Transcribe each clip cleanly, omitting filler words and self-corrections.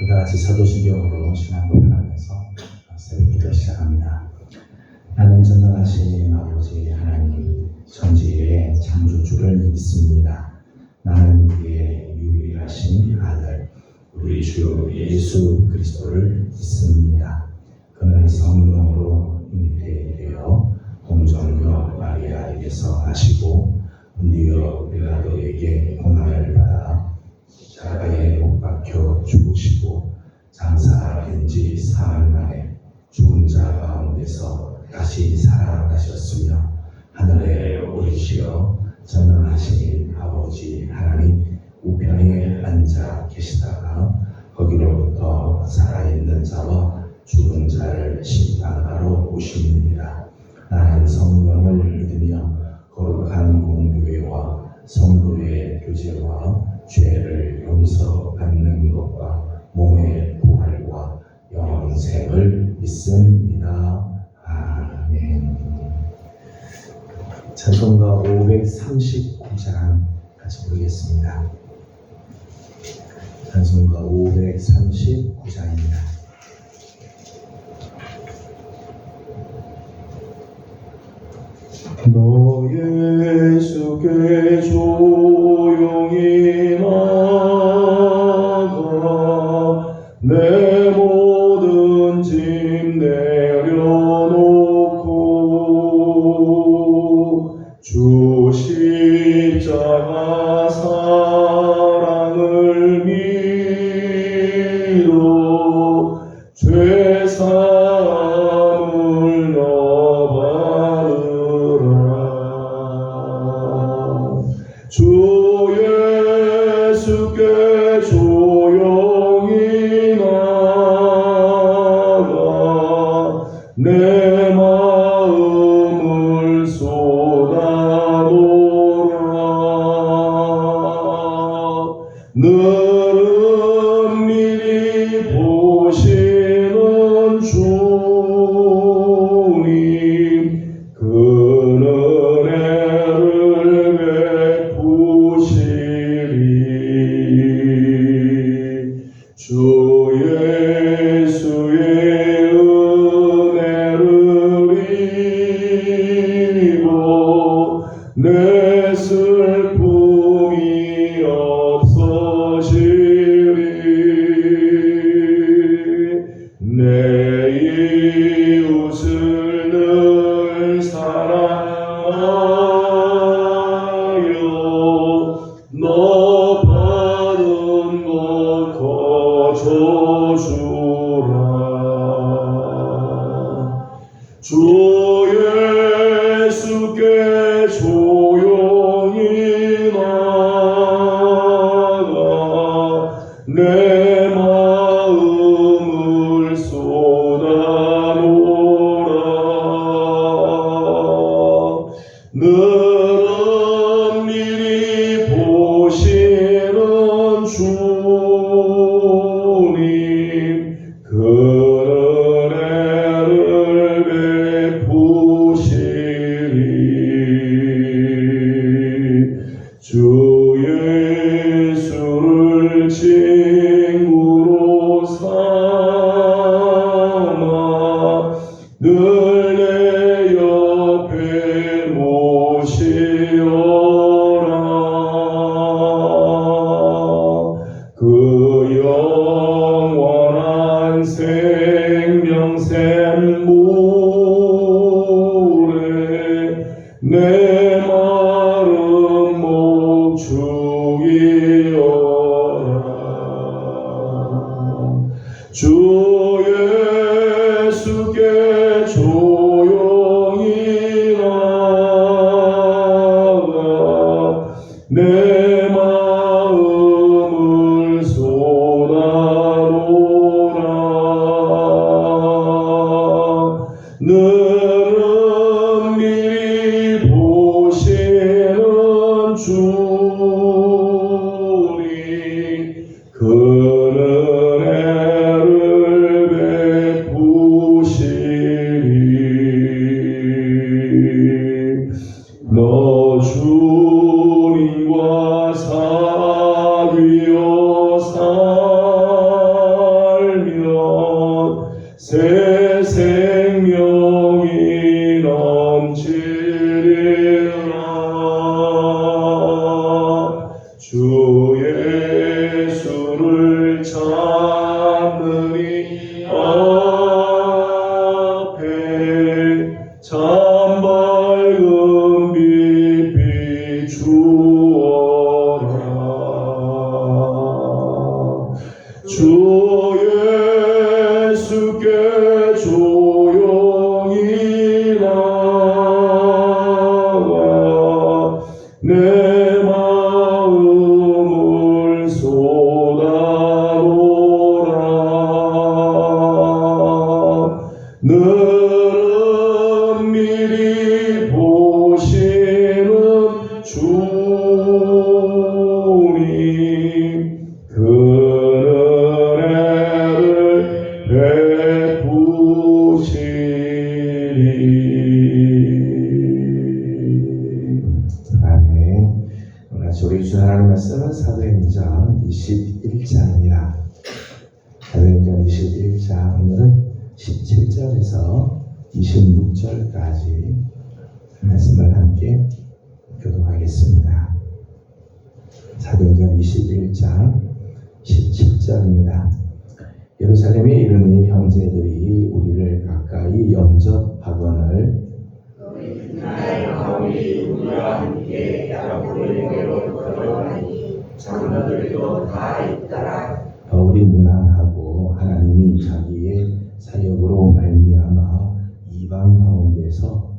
다 같이 사도신경으로 신앙 고백하면서 새벽기도 시작합니다. 나는 전능하신 아버지 하나님 천지의 창조주를 믿습니다. 나는 그의 유일하신 아들 우리 주 예수 그리스도를 믿습니다. 그는 성령으로 잉태되어 동정녀 마리아에게서 나시고 본디오 빌라도에게 고난을 받아 십자가에 못 박혀 죽으시고 장사된 지 사흘 만에 죽은 자 가운데서 다시 살아나셨으며 하늘에 오르시어 전능하신 아버지 하나님 우편에 앉아 계시다가 거기로부터 살아있는 자와 죽은 자를 심판하러 오십니다. 나는 성령을 믿으며 거룩한 공교회와 성도의 교제와 죄를 용서받는 것과 몸의 부활과 영생을 믿습니다. 아멘. 찬송가 539장 같이 부르겠습니다. 찬송가 539장입니다. 너 예수께 조용히 나가 내 모든 짐 내려놓고 주 십자가 사랑을 믿어 죄사함을 주 예수께 조용히 나가 내 마음을 쏟아놓으라. 너를 미리 보시는 주님 그는 주 예수의 은혜를 입어 내 슬픔이 없어지리. 내 이웃을 늘 사랑하여 너 받은 것 거저주라. 주 예수께 조용히 나가 내 마음을 쏟아놓으라. 너는 미리 보시는 주님 그는 은혜를 베푸시리. 주 예수를 친구로 삼아 늘 내 옆에 모시어라. 그 영원한 생명 샘물에 내 마음 목축이어라. 주 예수께 조용히 나가 내 마음을 쏟아놓으라. 너는 미리 보시는 주님 그는 은혜를 예수께 조용히 나와 내 마음을 쏟아놓으라. 너는 미리 보시는 주님 그 은혜를 베푸시리. 아멘. 오늘 우리 주 하나님 말씀은 사도행전 21장입니다. 사도행전 21장 오늘은 17절에서 26절까지 말씀을 함께 교독하겠습니다. 사도행전 21장 17절입니다. 예루살렘에 이르니 형제들이 우리를 가까이 영접하거늘 바울이 우리와 함께 야고보에게로 걸어가니 장로들도 다 있더라. 바울이 무난하고 하나님이 자기의 사역으로 말미암아 이방 가운데서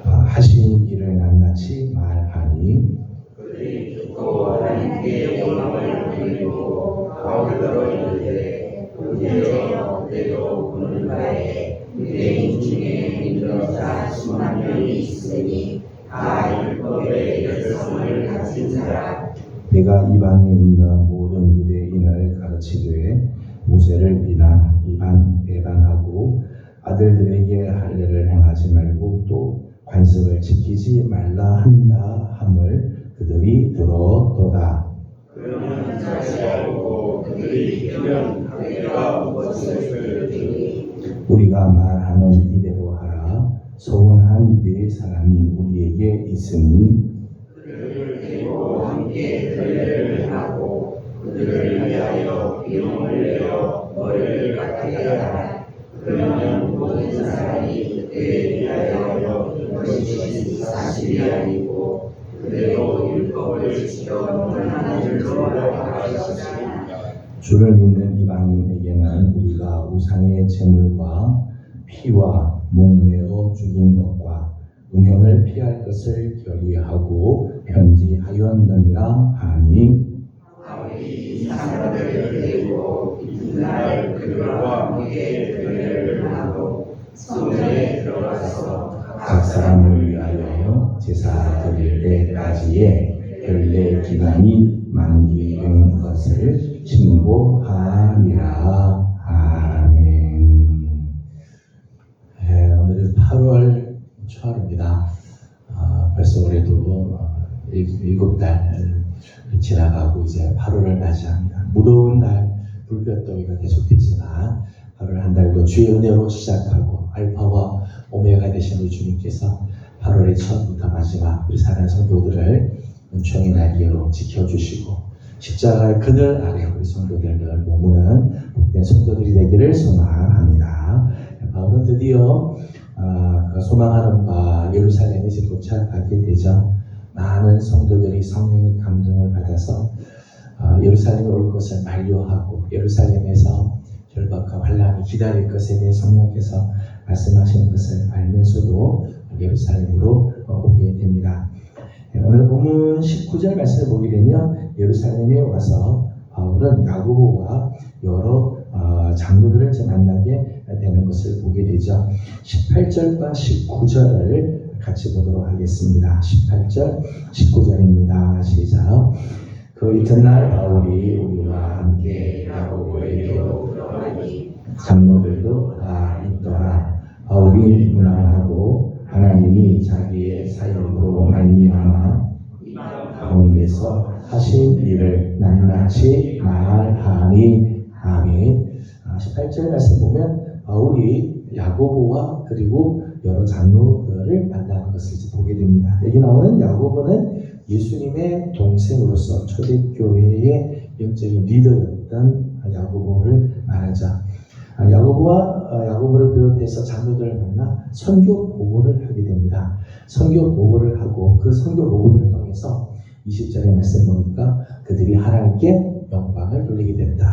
하신 일을 낱낱이 말하니 그들이 듣고 하나님께 영광을 돌리고 바울더러 이르되 우리여 때로 보는 바에 유대인 중에 믿는 자 10만 명이 있으니 다 율법의 열성을 가진 자라. 내가 이방에 있는 모든 유대인을 가르치되 모세를 배반하고 아들들에게 할례를 행하지 말고 또 관습을 지키지 말라 한다 함을 그들이 들었도다. 그러면 자세하고 그들이 이끄면 그대가 무엇을 들으니 우리가 말하는 이대로 하라. 소원한 네 사람이 우리에게 있으니 그들을 데리고 함께 결례를 하고 그들을 위하여 비용을 내어 머리를 깎게 하라. 그러면 모든 사람이 그때에 대하여 이것이 사실이 아니고 그대로 율법을 지켜 원하는 줄로 알아갈 것이다. 주를 믿는 이방인에게는 우리가 우상의 제물과 피와 목매어 죽인 것과 음행을 피할 것을 결의하고 편지하였느니라 하니 바울이 사람들을 데리고 이튿날 그들과 함께 결례를 하고 성전에 들어가서 각 사람을 위하여 제사 드릴 때까지의 결례 기간이 만기된 것을 신고하리라. 아멘. 오늘은 8월 초하루입니다. 벌써 올해도 7달 지나가고 이제 8월을 맞이합니다. 무더운 날 불볕더위가 계속되지만 8월 한 달도 주의 은혜로 시작하고 알파와 오메가 되신 우리 주님께서 8월의 처음부터 마지막 우리 사랑하는 성도들을 은총의 날개로 지켜주시고 십자가의 그늘 아래 우리 성도들을 머무는 복된 성도들이 되기를 소망합니다. 바울은 드디어 소망하는 바 예루살렘에 이제 도착하게 되죠. 많은 성도들이 성령의 감동을 받아서 예루살렘에 올 것을 만류하고 예루살렘에서 절박과 환란이 기다릴 것에 대해 성령께서 말씀하시는 것을 알면서도 예루살렘으로 오게 됩니다. 오늘 본문 19절 말씀을 보게 되면 예루살렘에 와서 바울은 야고보와 여러 장로들을 이제 만나게 되는 것을 보게 되죠. 18절과 19절을 같이 보도록 하겠습니다. 18절, 19절입니다. 시작. 그 이튿날 바울이 우리와 함께 야고보에게로 들어가니 장로들도 다 있더라. 바울이 무난하고 하나님이 자기의 사역으로 말미암아 가운데서 하신 일을 낱낱이 말하니. 아멘. 18절 말씀 보면 바울이 야고보와 그리고 여러 장로들을 만나는 것을 보게 됩니다. 여기 나오는 야고보는 예수님의 동생으로서 초대교회의 영적인 리더였던 야고보를 말하죠. 야고보를 비롯해서 장로들을 만나 선교 보고를 하게 됩니다. 선교 보고를 하고 그 선교 보고를 통해서 20절의 말씀 보니까 그들이 하나님께 영광을 돌리게 됐다.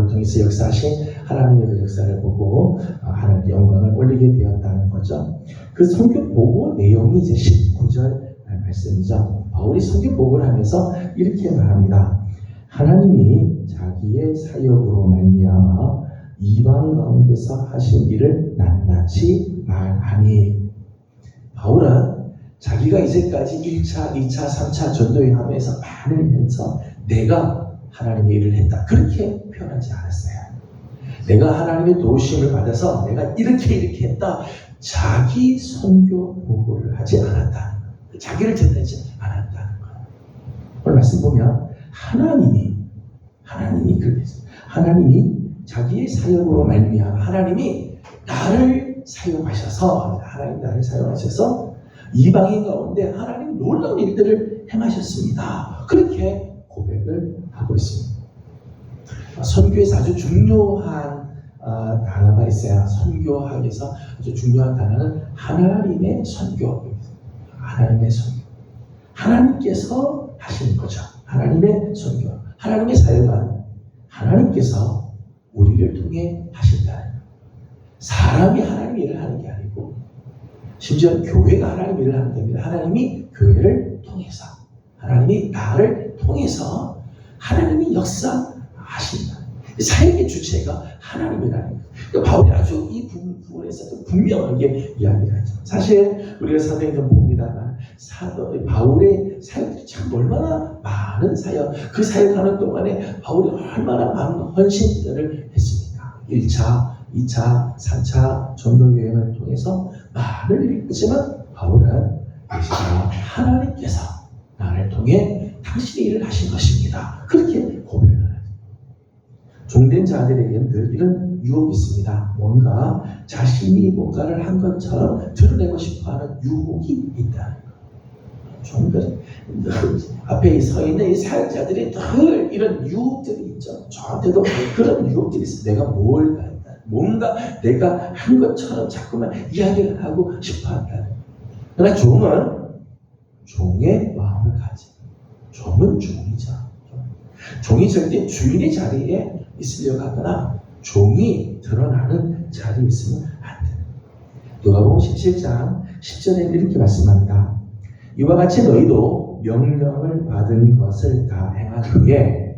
바울을 통해서 역사하신 하나님의 그 역사를 보고 하나님께 영광을 올리게 되었다는 거죠. 그 선교 보고 내용이 이제 19절 말씀이죠. 바울이 선교 보고를 하면서 이렇게 말합니다. 하나님이 자기의 사역으로 말미암아 이방 가운데서 하신 일을 낱낱이 말하니. 바울은 자기가 이제까지 1차, 2차, 3차 전도회 하면서 많은 해서 내가 하나님의 일을 했다, 그렇게 표현하지 않았어요. 내가 하나님의 도우심을 받아서 내가 이렇게 했다, 자기 선교 보고를 하지 않았다, 자기를 드러내지 않았다는 거예요. 오늘 말씀 보면 하나님이 그렇게 했어요. 하나님이 자기의 사역으로 말미암아 하나님이 나를 사용하셔서, 하나님 나를 사용하셔서 이방인 가운데 하나님 놀라운 일들을 행하셨습니다, 그렇게 고백을 하고 있습니다. 선교에서 아주 중요한 단어가 있어요. 선교학에서 아주 중요한 단어는 하나님의 선교. 하나님의 선교. 하나님께서 하시는 거죠. 하나님의 선교. 하나님의 사역은 하나님께서 우리를 통해 하신다는 거예요. 사람이 하나님 일을 하는 게 아니고, 심지어 교회가 하나님 일을 하는 게 아니라 하나님이 교회를 통해서, 하나님이 나를 통해서 하나님이 역사하신다. 사역의 주체가 하나님이라는 거예요. 그러니까 바울이 아주 이 부분에서 분명하게 이야기를 하죠. 사실 우리가 사도행전 봅니다만 바울의 사역들이 참 얼마나 많은 사역, 그 사역하는 동안에 바울이 얼마나 많은 헌신들을 했습니까? 1차, 2차, 3차 전도 여행을 통해서 많은 일을 했지만 바울은 하나님께서 나를 통해 당신의 일을 하신 것입니다, 그렇게 고백을 하죠. 종된 자들에게는 늘 이런 유혹이 있습니다. 뭔가 자신이 뭔가를 한 것처럼 드러내고 싶어하는 유혹이 있다는 거예요. 종들 앞에 서 있는 이 사역자들이 늘 이런 유혹들이 있죠. 저한테도 그런 유혹들이 있어요. 내가 뭘 한다, 뭔가 내가 한 것처럼 자꾸만 이야기를 하고 싶어한다. 그러나 종은 종의 마음을 가지. 종은 종이죠. 종이 절대 주인의 자리에 있으려고 하거나 종이 드러나는 자리에 있으면 안 돼요. 누가복음 17장 10절에 이렇게 말씀합니다. 이와 같이 너희도 명령을 받은 것을 다 행한 후에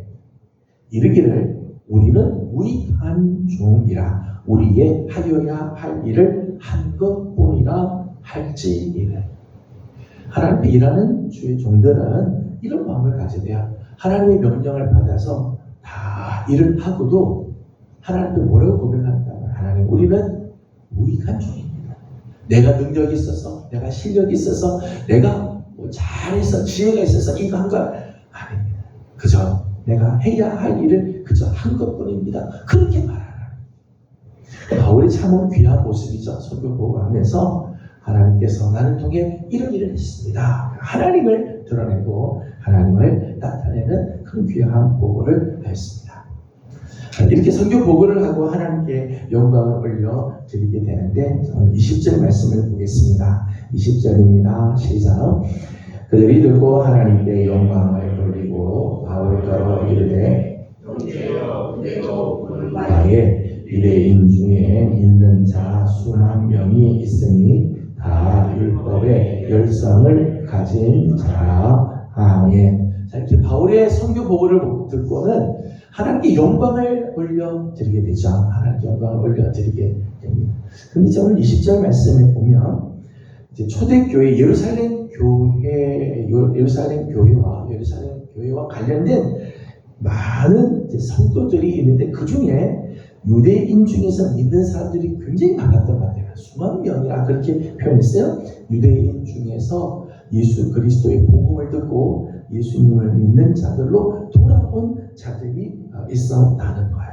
이르기를 우리는 무익한 종이라 우리의 하여야 할 일을 한 것뿐이라 할지니라. 하나님께 일하는 주의 종들은 이런 마음을 가져야 돼요. 하나님의 명령을 받아서 다 일을 하고도 하나님께 뭐라고 고백한다면, 하나님 우리는 무익한 종입니다. 내가 능력이 있어서, 내가 실력이 있어서, 내가 뭐 잘해서, 지혜가 있어서 이거 한 거 아닙니다. 그저 내가 해야 할 일을 그저 한 것뿐입니다, 그렇게 말하라. 바울이 참 귀한 모습이죠. 선교 보고하면서 하나님께서 나를 통해 이런 일을 했습니다, 하나님을 드러내고 하나님을 나타내는 큰 귀한 보고를 하였습니다. 이렇게 선교 보고를 하고 하나님께 영광을 올려 드리게 되는데, 20절 말씀을 보겠습니다. 20절입니다. 시작. 그들이 들고 하나님께 영광을 돌리고 바울더러 이르되 나의 유대인 중에 믿는 자 수만 명이 있으니 다 율법의 열성을 가진 자라. 아멘. 자, 이렇게 바울의 선교 보고를 듣고는 하나님께 영광을 올려드리게 되죠. 하나님께 영광을 올려드리게 됩니다. 근데 이제 오늘 20절 말씀을 보면 이제 초대교회 예루살렘 교회와 관련된 많은 이제 성도들이 있는데, 그 중에 유대인 중에서 믿는 사람들이 굉장히 많았던 것 같아요. 수만 명이라 그렇게 표현했어요. 유대인 중에서 예수 그리스도의 복음을 듣고 예수님을 믿는 자들로 돌아온 자들이 있었다는 거예요.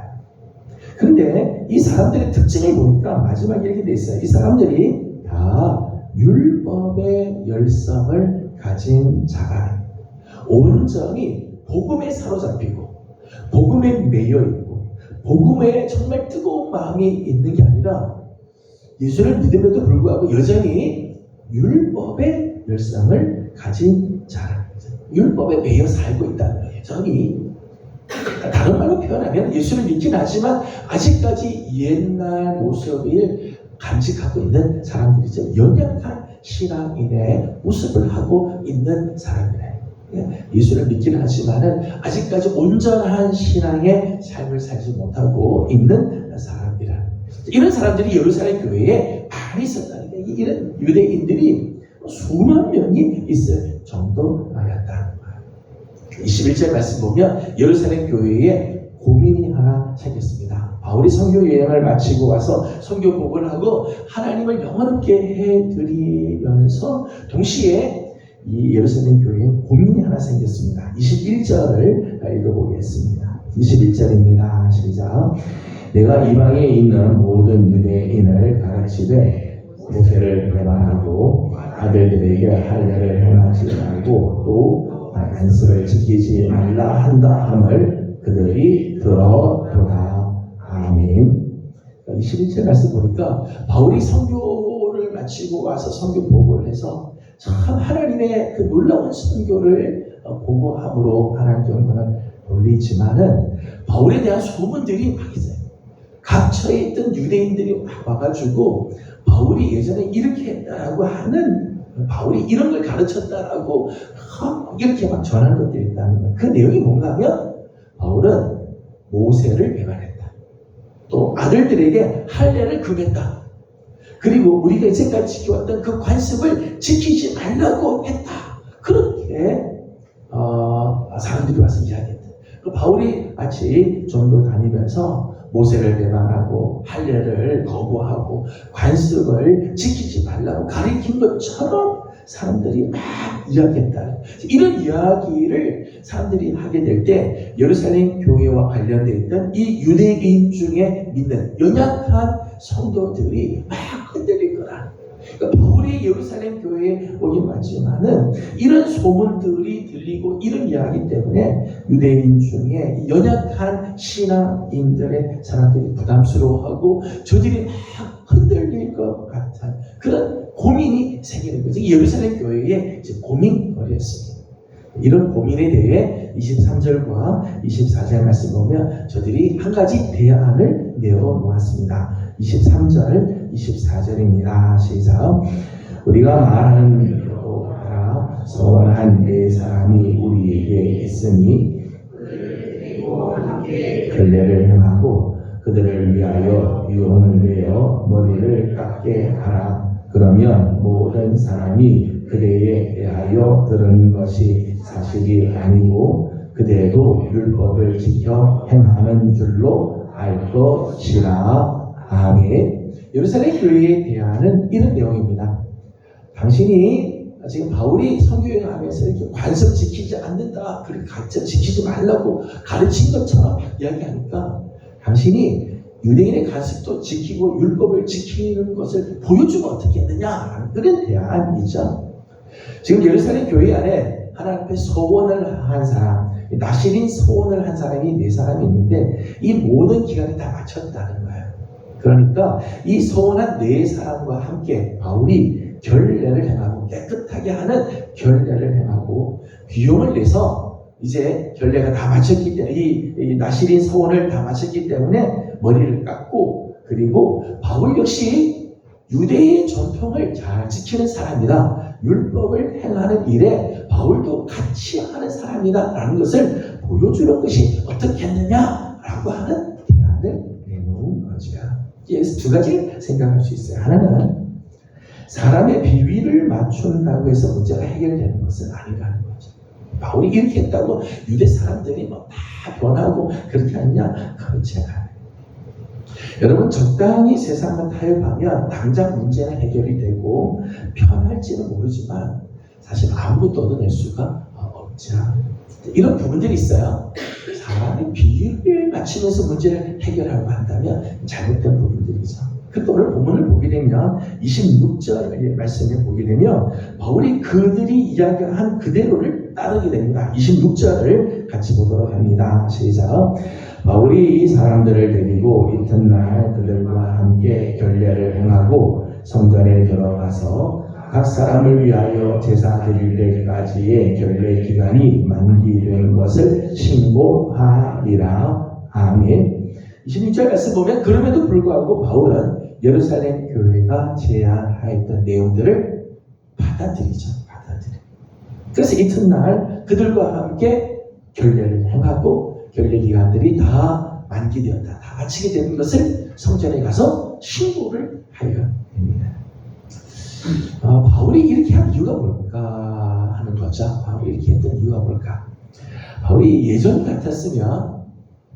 그런데 이 사람들의 특징을 보니까 마지막에 이렇게 돼 있어요. 이 사람들이 다 율법의 열성을 가진 자가, 온전히 복음에 사로잡히고 복음에 매여 있고 복음에 정말 뜨거운 마음이 있는 게 아니라 예수를 믿음에도 불구하고 여전히 율법의 열성을 가진 자라는 거죠. 율법에 매여 살고 있다는 거예요. 여전히 다른 말로 표현하면 예수를 믿긴 하지만 아직까지 옛날 모습을 간직하고 있는 사람들이죠. 연약한 신앙인의 모습을 하고 있는 사람이래요. 예수를 믿긴 하지만은 아직까지 온전한 신앙의 삶을 살지 못하고 있는 사람이라. 이런 사람들이 예루살렘 교회에 많이 있었다는 거예요. 이런 유대인들이 수만 명이 있을 정도였다는 거예요. 21절 말씀 보면 예루살렘 교회에 고민이 하나 생겼습니다. 바울이 선교 여행을 마치고 와서 선교복을 하고 하나님을 영원롭게 해드리면서 동시에 이 예루살렘 교회에 고민이 하나 생겼습니다. 21절을 읽어보겠습니다. 21절입니다. 시작. 내가 이방에 있는 모든 유대인을 가르치되 모세를 배반하고 아들들에게 할례를 행하지 말고 또 안식을 지키지 말라 한다 함을 그들이 들어보라. 아멘. 21절 말씀 보니까 바울이 선교를 마치고 와서 선교복을 해서 참 하나님의 그 놀라운 선교를 보고함으로 하나님께 영광을 돌리지만은 바울에 대한 소문들이 막 있어요. 각처에 있던 유대인들이 막 와가지고 바울이 예전에 이렇게 했다라고 하는, 바울이 이런 걸 가르쳤다라고 이렇게 막 전하는 것들이 있다는 거예요. 그 내용이 뭔가 하면 바울은 모세를 배반했다. 또 아들들에게 할례를 금했다. 그리고 우리가 이제까지 지켜왔던 그 관습을 지키지 말라고 했다. 그렇게 사람들이 와서 이야기했다. 바울이 같이 전도 다니면서 모세를 배반하고 할례를 거부하고 관습을 지키지 말라고 가르친 것처럼 사람들이 막 이야기했다. 이런 이야기를 사람들이 하게 될 때 예루살렘 교회와 관련되어 있던 이 유대인 중에 믿는 연약한 성도들이 막 흔들릴 거라. 그러니까 바울이 예루살렘 교회에 오긴 왔지만은 이런 소문들이 들리고 이런 이야기 때문에 유대인 중에 연약한 신앙인들의 사람들이 부담스러워하고 저들이 막 흔들릴 것 같은 그런 고민이 생기는 거죠. 예루살렘 교회의 이제 고민거리였습니다. 이런 고민에 대해 23절과 24절 말씀 보면 저들이 한 가지 대안을 내어놓았습니다. 23절, 24절입니다. 시작. 우리가 말하는 대로 하라. 서원한 네 사람이 우리에게 있으니 결례를 행하고 그들을 위하여 유언을 내어 머리를 깎게 하라. 그러면 모든 사람이 그대에 대하여 들은 것이 사실이 아니고 그대도 율법을 지켜 행하는 줄로 알 것이라. 아멘. 예루살렘 교회에 대한 이런 내용입니다. 당신이 지금 바울이 선교여행을 하면서 이렇게 관습 지키지 않는다, 그렇게 가르쳐 지키지 말라고 가르친 것처럼 이야기하니까 당신이 유대인의 관습도 지키고 율법을 지키는 것을 보여주면 어떻게 했느냐, 그런 대안이죠. 지금 예루살렘 교회 안에 하나님 앞에 서원을 한 사람, 나실인 서원을 한 사람이 네 사람이 있는데 이 모든 기간을 다 마쳤다는 거예요. 그러니까 이 서원한 네 사람과 함께 바울이 결례를 행하고 깨끗하게 하는 결례를 행하고 비용을 내서 이제 결례가 다 마쳤기 때문에 이 나실인 서원을 다 마쳤기 때문에 머리를 깎고, 그리고 바울 역시 유대의 전통을 잘 지키는 사람이다. 율법을 행하는 일에 바울도 같이 하는 사람이다 라는 것을 보여주는 것이 어떻게 했느냐라고 하는 대안을 내놓은 거죠. 여기서 두 가지 생각할 수 있어요. 하나는 사람의 비위를 맞춘다고 해서 문제가 해결되는 것은 아니라는 거죠. 바울이 이렇게 했다고 유대 사람들이 뭐 다 변하고 그렇게 하느냐? 그렇지 않아요. 여러분, 적당히 세상을 타협하면 당장 문제는 해결이 되고 편할지는 모르지만 사실 아무것도 얻어낼 수가 없죠. 이런 부분들이 있어요. 사람의 비위를 맞추면서 문제를 해결하려고 한다면 잘못된 부분들이죠. 그런데 오늘 본문을 보게 되면 26절 말씀을 보게 되면 바울이 그들이 이야기한 그대로를 따르게 됩니다. 26절을 같이 보도록 합니다. 시작. 바울이 이 사람들을 데리고 이튿날 그들과 함께 결례를 행하고 성전에 들어가서 각 사람을 위하여 제사 드릴 때까지의 결례 기간이 만기된 것을 신고하리라. 아멘. 26절 말씀 보면 그럼에도 불구하고 바울은 예루살렘 교회가 제안하였던 내용들을 받아들이죠. 그래서 이튿날 그들과 함께 결례를 행하고 결례 기간들이 다 만기되었다, 다 마치게 되는 것을 성전에 가서 신고를 하여 됩니다. 바울이 이렇게 한 이유가 뭘까 하는 거죠. 바울이 이렇게 했던 이유가 뭘까? 바울이 예전 같았으면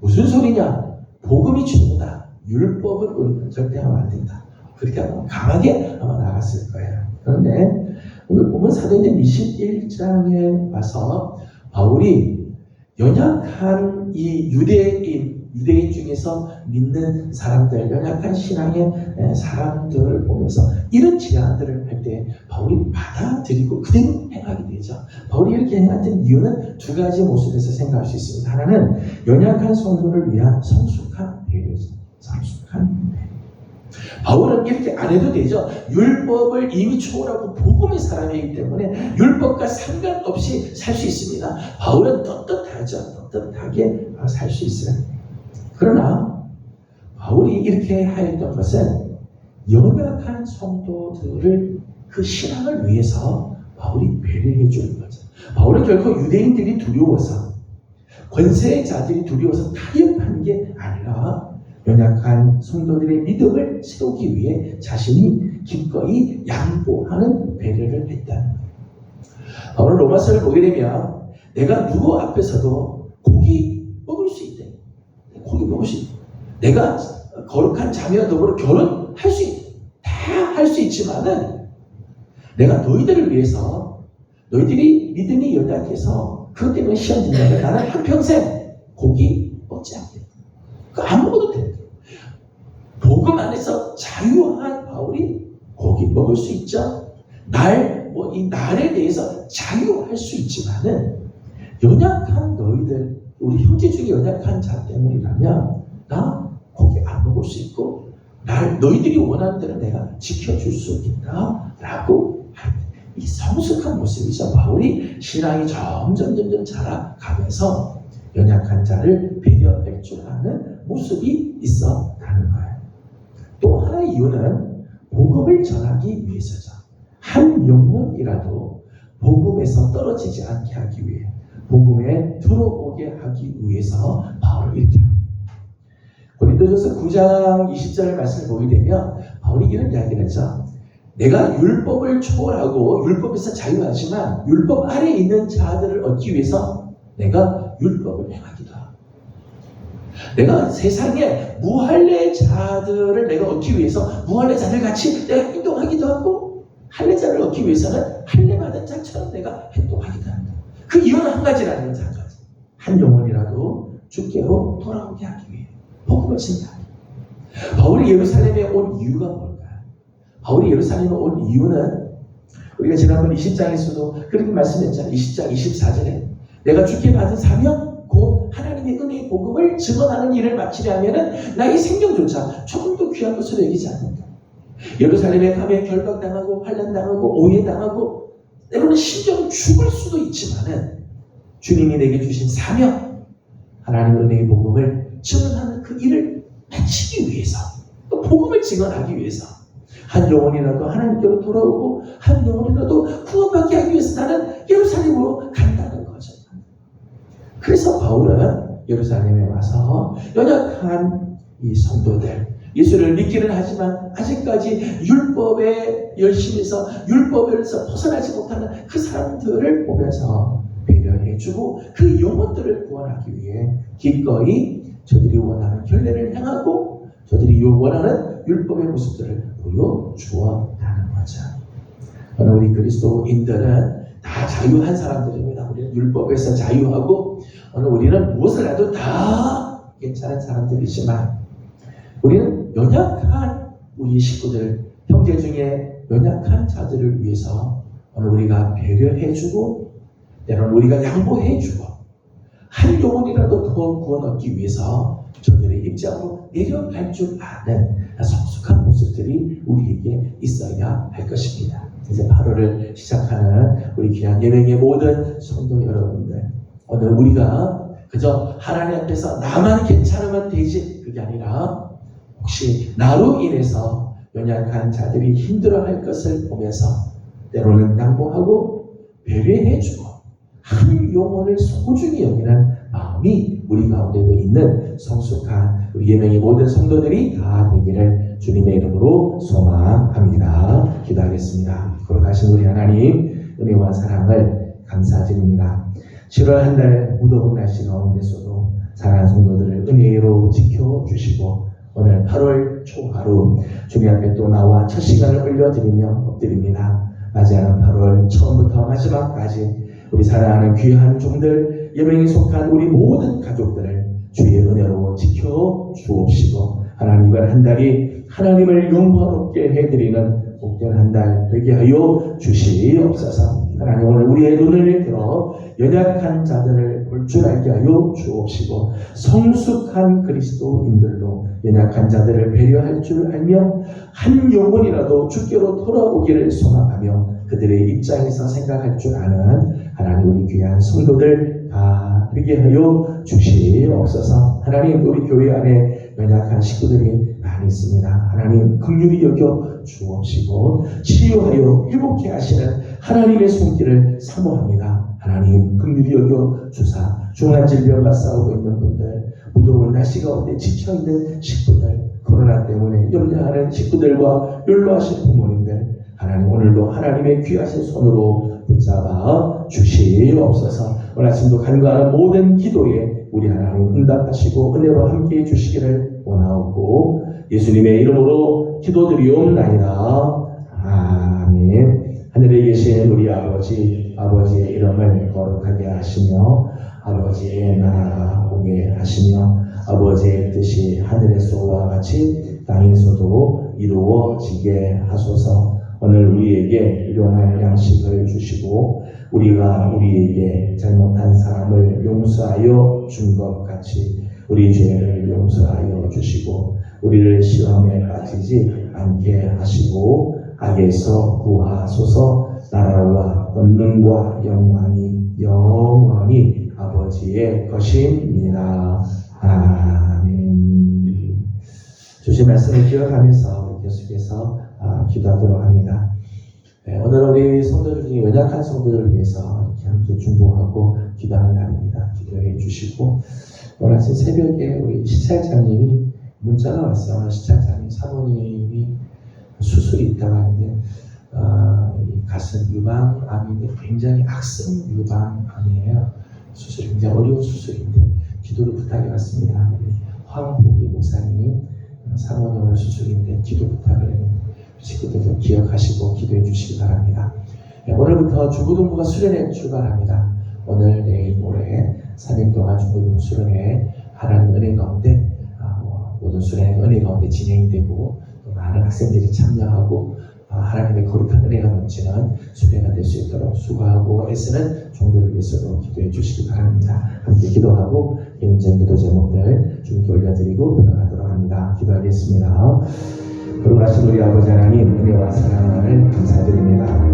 무슨 소리냐? 복음이 중요하다. 율법을 우리는 절대 하면 안 된다. 그렇게 하면 강하게 아마 나갔을 거예요. 그런데 오늘 보면 사도행전 21장에 와서 바울이 연약한 이 유대인 중에서 믿는 사람들, 연약한 신앙의 사람들을 보면서 이런 제안들을 할 때 바울이 받아들이고 그대로 행하게 되죠. 바울이 이렇게 행했던 이유는 두 가지 모습에서 생각할 수 있습니다. 하나는 연약한 성도를 위한 성숙한 배려죠. 성숙한 배려. 바울은 이렇게 안 해도 되죠. 율법을 이미 초월하고 복음의 사람이기 때문에 율법과 상관없이 살 수 있습니다. 바울은 떳떳하죠. 떳떳하게 살 수 있어요. 그러나 바울이 이렇게 하였던 것은 연약한 성도들을 그 신앙을 위해서 바울이 배려해 주는 거죠. 바울은 결코 유대인들이 두려워서 권세자들이 두려워서 타협한 게 아니라 연약한 성도들의 믿음을 세우기 위해 자신이 기꺼이 양보하는 배려를 했다는 거예요. 바울은 로마서를 보게 되면 내가 누구 앞에서도 고기 먹을 수 있대. 고기 먹을 수 있대. 내가 거룩한 자매와 더불어 결혼할 수 있대. 다 할 수 있지만은 내가 너희들을 위해서 너희들이 믿음이 연약해서 그것 때문에 시험 듣는다. 나는 한평생 고기 먹지 않겠다. 안 먹어도 돼. 복음 안에서 자유한 바울이 고기 먹을 수 있죠. 이 날에 대해서 자유할 수 있지만은 연약한 너희들, 우리 형제 중에 연약한 자 때문이라면 나 고기 안 먹을 수 있고 너희들이 원하는 대로 내가 지켜줄 수 있다라고 이 성숙한 모습이죠. 바울이 신앙이 점점 자라가면서 연약한 자를 배려할 줄 아는 모습이 있었다는 거예요. 또 하나의 이유는 복음을 전하기 위해서죠. 한 영혼이라도 복음에서 떨어지지 않게 하기 위해, 복음에 들어오게 하기 위해서 바울을 이렇게 합니다. 고린도전서 9장 20절 말씀을 보게 되면 바울이 이런 이야기를 하죠. 내가 율법을 초월하고 율법에서 자유하지만 율법 아래에 있는 자들을 얻기 위해서 내가 율법을 행하기도 하고, 내가 세상에 무할례자들을 내가 얻기 위해서 무할례자들 같이 내가 행동하기도 하고, 할례자를 얻기 위해서는 할례받은 자처럼 내가 행동하기도 한다. 그 이유는 한 가지라는 거죠. 한 영혼이라도 주께로 돌아오게 하기 위해 복음을 전하기. 바울이 예루살렘에 온 이유가 뭘까요? 바울이 예루살렘에 온 이유는 우리가 지난번 20장에서도 그렇게 말씀했잖아요. 20장 24절에 내가 주께 받은 사명 곧 하나님의 은혜의 복음을 증언하는 일을 마치려면은 나의 생명조차 조금도 귀한 것으로 여기지 않는다. 예루살렘에 가면 결박당하고 환난당하고 오해당하고 때로는 심지어 죽을 수도 있지만은 주님이 내게 주신 사명, 하나님의 은혜의 복음을 증언하는 그 일을 마치기 위해서, 또 복음을 증언하기 위해서 한 영혼이라도 하나님께로 돌아오고 한 영혼이라도 구원받게 하기 위해서 나는 예루살렘으로 간다는 거죠. 그래서 바울은 예루살렘에 와서 연약한 이 성도들, 예수를 믿기는 하지만 아직까지 율법에 열심해서 율법에서 벗어나지 못하는 그 사람들을 보면서 배려해주고 그 영혼들을 구원하기 위해 기꺼이 저들이 원하는 결례를 행하고 저들이 원하는 율법의 모습들을 보여주었다는 거죠. 우리 그리스도인들은 다 자유한 사람들입니다. 우리는 율법에서 자유하고 우리는 무엇을 해도 다 괜찮은 사람들이지만 우리는 연약한 우리 식구들, 형제 중에 연약한 자들을 위해서 우리가 배려해주고 때로는 우리가 양보해주고 한 영혼이라도 더 구원 얻기 위해서 저들의 입장으로 내려갈 줄 아는 성숙한 모습들이 우리에게 있어야 할 것입니다. 이제 8월을 시작하는 우리 귀한 예명의 모든 성도 여러분들, 오늘 우리가 그저 하나님 앞에서 나만 괜찮으면 되지, 그게 아니라 혹시 나로 인해서 연약한 자들이 힘들어할 것을 보면서 때로는 양보하고 배려해주고 한 영혼을 소중히 여기는 마음이 우리 가운데도 있는 성숙한 우리 예명의 모든 성도들이 다 되기를 주님의 이름으로 소망합니다. 기도하겠습니다. 거룩하신 우리 하나님, 은혜와 사랑을 감사드립니다. 7월 한 달 무더운 날씨 가운데서도 사랑하는 성도들을 은혜로 지켜주시고 오늘 8월 초 하루 주님 앞에 또 나와 첫 시간을 올려드리며 엎드립니다. 맞이하는 8월 처음부터 마지막까지 우리 사랑하는 귀한 종들, 예명에 속한 우리 모든 가족들을 주의 은혜로 지켜 주옵시고 하나님, 이번 한 달이 하나님을 영광롭게 해드리는 복된 한 달 되게 하여 주시옵소서. 하나님, 오늘 우리의 눈을 들어 연약한 자들을 볼 줄 알게 하여 주옵시고 성숙한 그리스도인들로 연약한 자들을 배려할 줄 알며 한 영혼이라도 주께로 돌아오기를 소망하며 그들의 입장에서 생각할 줄 아는 하나님, 우리 귀한 성도들 다 되게 하여 주시옵소서. 하나님, 우리 교회 안에 연약한 식구들이 많이 있습니다. 하나님, 긍휼히 여겨 주옵시고 치유하여 회복케 하시는 하나님의 손길을 사모합니다. 하나님, 긍휼히 여겨 주사 중한 질병과 싸우고 있는 분들, 무더운 날씨 가운데 지쳐있는 식구들, 코로나 때문에 염려하는 식구들과 연로하신 부모님들, 하나님, 오늘도 하나님의 귀하신 손으로 붙잡아 주시옵소서. 오늘 아침도 간구하는 모든 기도에 우리 하나님 응답하시고 은혜로 함께해 주시기를 원하옵고 예수님의 이름으로 기도드리옵나이다. 아멘. 하늘에 계신 우리 아버지, 아버지의 이름을 거룩하게 하시며 아버지의 나라가 오게 하시며 아버지의 뜻이 하늘에서와 같이 땅에서도 이루어지게 하소서. 오늘 우리에게 일용할 양식을 주시고 우리가 우리에게 잘못한 사람을 용서하여 준 것 같이 우리 죄를 용서하여 주시고 우리를 시험에 빠지지 않게 하시고 악에서 구하소서. 나라와 권능과 영광이 영원히 아버지의 것입니다. 아멘. 주신 말씀을 기억하면서 계속해서 기도하도록 합니다. 오늘 우리 성도들 중에 연약한 성도들을 위해서 이렇게 함께 중보하고 기도하는 날입니다. 기도해 주시고 오늘 아침 새벽에 우리 시찰장님이 문자가 왔어요. 오늘 시찰장님 사모님이 수술이 있다고 하는데 이 가슴 유방암인데 굉장히 악성 유방암이에요. 수술이 굉장히 어려운 수술인데 기도를 부탁해 왔습니다. 황보기 목사님 사모님 오늘 수술인데 기도 부탁을 했는데 식구들도 기억하시고 기도해 주시기 바랍니다. 오늘부터 중고등부가 수련회 출발합니다. 오늘, 내일, 모레 3일 동안 중고등부 수련회 하나님 은혜 가운데 모든 수련회 은혜 가운데 진행이 되고 또 많은 학생들이 참여하고 하나님의 거룩한 은혜가 넘치는 수련회가 될 수 있도록 수고하고 애쓰는 종들을 위해서도 기도해 주시기 바랍니다. 함께 기도하고 개인적인 기도 제목들 주님께 올려드리고 들어가도록 합니다. 기도하겠습니다. 거룩하신 우리 아버지 하나님, 은혜와 사랑을 감사드립니다.